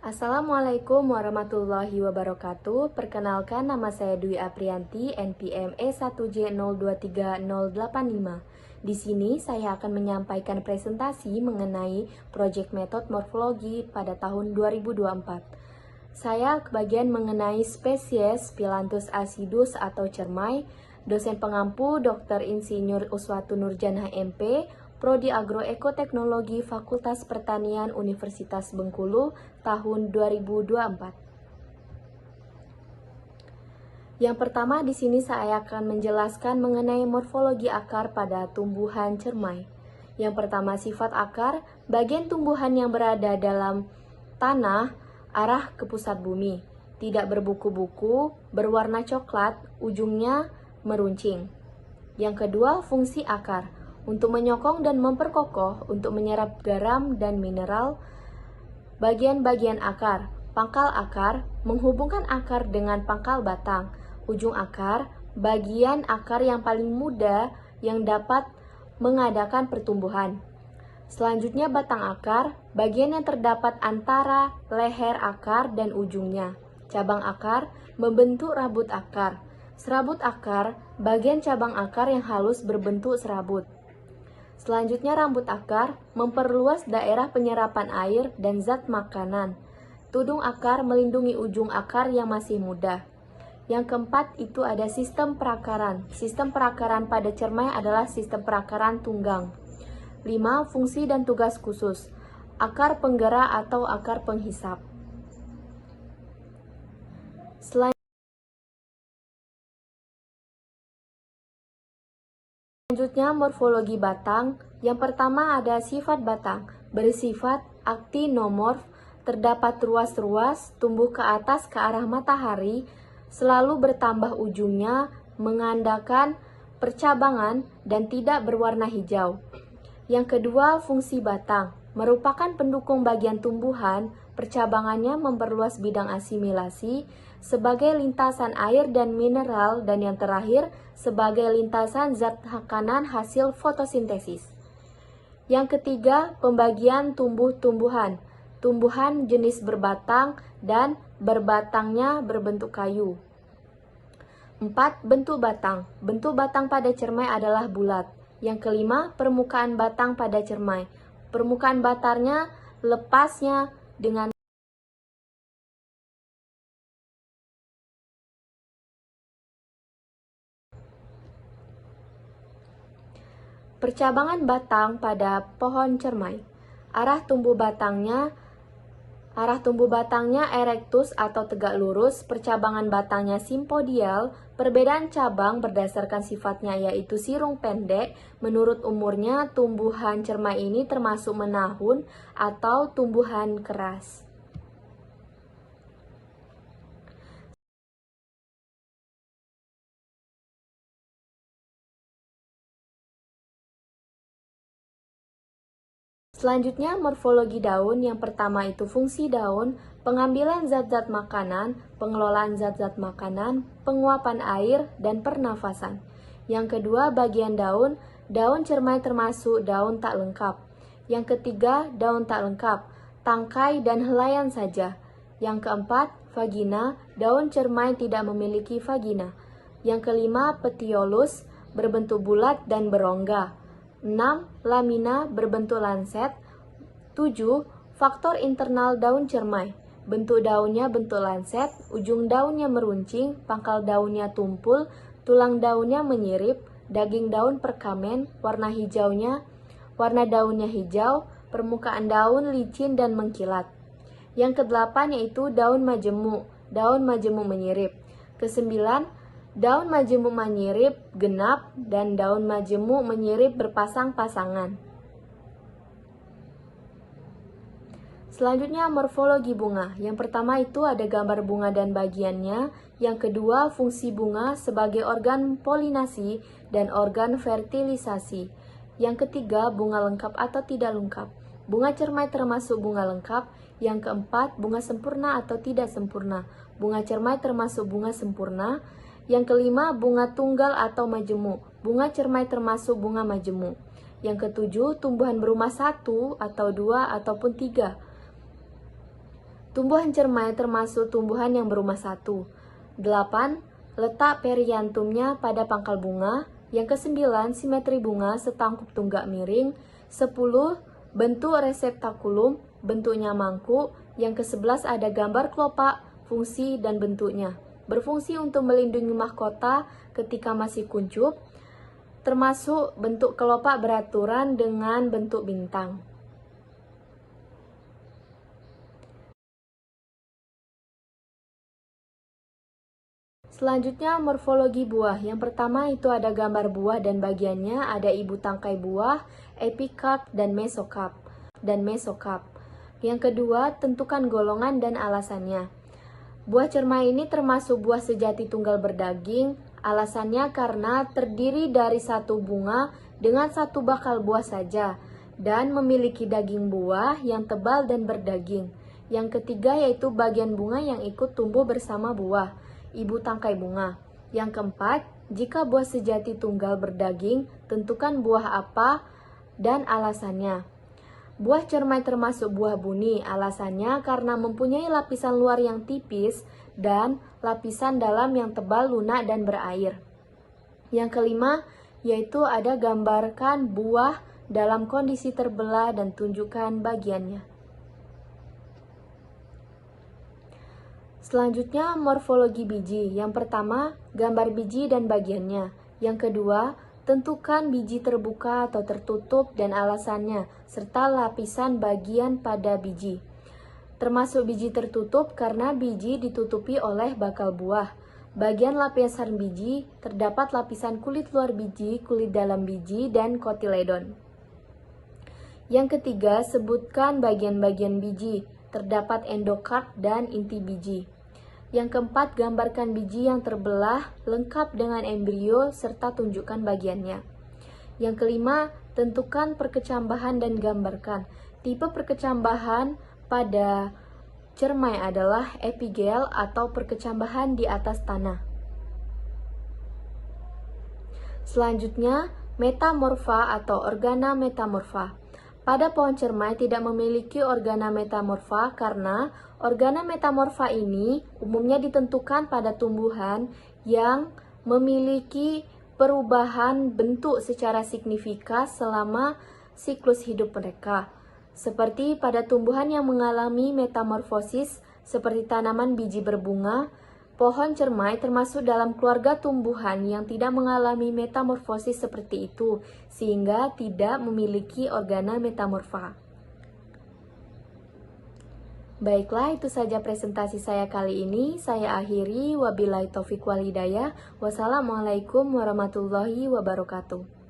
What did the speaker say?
Assalamualaikum warahmatullahi wabarakatuh. Perkenalkan, nama saya Dwi Aprianti, NPM E1J023085. Di sini saya akan menyampaikan presentasi mengenai proyek metode morfologi pada tahun 2024. Saya kebagian mengenai spesies Phyllanthus acidus atau cermai. Dosen pengampu Dr. Insinyur Uswatu Nurjanah MP, Prodi Agroekoteknologi Fakultas Pertanian Universitas Bengkulu tahun 2024. Yang pertama di sini saya akan menjelaskan mengenai morfologi akar pada tumbuhan cermai. Yang pertama, sifat akar, bagian tumbuhan yang berada dalam tanah arah ke pusat bumi, tidak berbuku-buku, berwarna coklat, ujungnya meruncing. Yang kedua, fungsi akar, untuk menyokong dan memperkokoh, untuk menyerap garam dan mineral. Bagian-bagian akar, pangkal akar, menghubungkan akar dengan pangkal batang. Ujung akar, bagian akar yang paling muda yang dapat mengadakan pertumbuhan. Selanjutnya batang akar, bagian yang terdapat antara leher akar dan ujungnya. Cabang akar, membentuk rabut akar. Serabut akar, bagian cabang akar yang halus berbentuk serabut. Selanjutnya rambut akar, memperluas daerah penyerapan air dan zat makanan. Tudung akar melindungi ujung akar yang masih muda. Yang keempat itu ada sistem perakaran. Sistem perakaran pada cermai adalah sistem perakaran tunggang. 5. Fungsi dan tugas khusus. Akar penggerak atau akar penghisap. Selanjutnya morfologi batang. Yang pertama ada sifat batang, bersifat aktinomorf, terdapat ruas-ruas, tumbuh ke atas ke arah matahari, selalu bertambah ujungnya, mengandalkan percabangan dan tidak berwarna hijau. Yang kedua, fungsi batang, merupakan pendukung bagian tumbuhan, percabangannya memperluas bidang asimilasi, sebagai lintasan air dan mineral, dan yang terakhir sebagai lintasan zat makanan hasil fotosintesis. Yang ketiga, pembagian tumbuh-tumbuhan, tumbuhan jenis berbatang dan berbatangnya berbentuk kayu. 4. Bentuk batang. Bentuk batang pada cermai adalah bulat. Yang kelima, permukaan batang pada cermai. Permukaan batangnya lepasnya dengan percabangan batang pada pohon cermai. Arah tumbuh batangnya erectus atau tegak lurus, percabangan batangnya simpodial. Perbedaan cabang berdasarkan sifatnya yaitu sirung pendek. Menurut umurnya, tumbuhan cermai ini termasuk menahun atau tumbuhan keras. Selanjutnya morfologi daun. Yang pertama itu fungsi daun, pengambilan zat-zat makanan, pengelolaan zat-zat makanan, penguapan air, dan pernafasan. Yang kedua, bagian daun. Daun cermai termasuk daun tak lengkap. Yang ketiga, daun tak lengkap, tangkai dan helaian saja. Yang keempat, vagina. Daun cermai tidak memiliki vagina. Yang kelima, petiolus, berbentuk bulat dan berongga. 6. Lamina, berbentuk lanset. 7. Faktor internal daun cermai. Bentuk daunnya bentuk lanset, ujung daunnya meruncing, pangkal daunnya tumpul, tulang daunnya menyirip, daging daun perkamen, warna daunnya hijau, permukaan daun licin dan mengkilat. Yang kedelapan yaitu daun majemuk. Daun majemuk menyirip. Kesembilan, daun majemuk menyirip genap dan daun majemuk menyirip berpasang-pasangan. Selanjutnya morfologi bunga. Yang pertama itu ada gambar bunga dan bagiannya. Yang kedua, fungsi bunga sebagai organ polinasi dan organ fertilisasi. Yang ketiga, bunga lengkap atau tidak lengkap. Bunga cermai termasuk bunga lengkap. Yang keempat, bunga sempurna atau tidak sempurna. Bunga cermai termasuk bunga sempurna. Yang kelima, bunga tunggal atau majemuk. Bunga cermai termasuk bunga majemuk. Yang ketujuh, tumbuhan berumah 1 atau 2 ataupun 3. Tumbuhan cermai termasuk tumbuhan yang berumah satu. 8. Letak periantumnya pada pangkal bunga. Yang ke-9, simetri bunga setangkup tunggak miring. 10. Bentuk reseptakulum, bentuknya mangkuk. Yang ke-11 ada gambar kelopak, fungsi dan bentuknya. Berfungsi untuk melindungi mahkota ketika masih kuncup, termasuk bentuk kelopak beraturan dengan bentuk bintang. Selanjutnya morfologi buah. Yang pertama itu ada gambar buah dan bagiannya, ada ibu tangkai buah, epikarp dan mesokarp. Yang kedua, tentukan golongan dan alasannya. Buah cermai ini termasuk buah sejati tunggal berdaging. Alasannya karena terdiri dari satu bunga dengan satu bakal buah saja dan memiliki daging buah yang tebal dan berdaging. Yang ketiga yaitu bagian bunga yang ikut tumbuh bersama buah, ibu tangkai bunga. Yang keempat, jika buah sejati tunggal berdaging, tentukan buah apa dan alasannya. Buah cermai termasuk buah buni, alasannya karena mempunyai lapisan luar yang tipis dan lapisan dalam yang tebal, lunak, dan berair. Yang kelima, yaitu ada gambarkan buah dalam kondisi terbelah dan tunjukkan bagiannya. Selanjutnya, morfologi biji. Yang pertama, gambar biji dan bagiannya. Yang kedua, tentukan biji terbuka atau tertutup dan alasannya, serta lapisan bagian pada biji. Termasuk biji tertutup karena biji ditutupi oleh bakal buah. Bagian lapisan biji terdapat lapisan kulit luar biji, kulit dalam biji, dan kotiledon. Yang ketiga, sebutkan bagian-bagian biji. Terdapat endokarp dan inti biji. Yang keempat, gambarkan biji yang terbelah lengkap dengan embrio serta tunjukkan bagiannya. Yang kelima, tentukan perkecambahan dan gambarkan. Tipe perkecambahan pada cermai adalah epigel atau perkecambahan di atas tanah. Selanjutnya, metamorfa atau organa metamorfa. Pada pohon cermai tidak memiliki organa metamorfa karena organa metamorfa ini umumnya ditentukan pada tumbuhan yang memiliki perubahan bentuk secara signifikan selama siklus hidup mereka. Seperti pada tumbuhan yang mengalami metamorfosis seperti tanaman biji berbunga, pohon cermai termasuk dalam keluarga tumbuhan yang tidak mengalami metamorfosis seperti itu, sehingga tidak memiliki organa metamorfa. Baiklah, itu saja presentasi saya kali ini. Saya akhiri, wabillahi taufiq wal hidayah. Wassalamualaikum warahmatullahi wabarakatuh.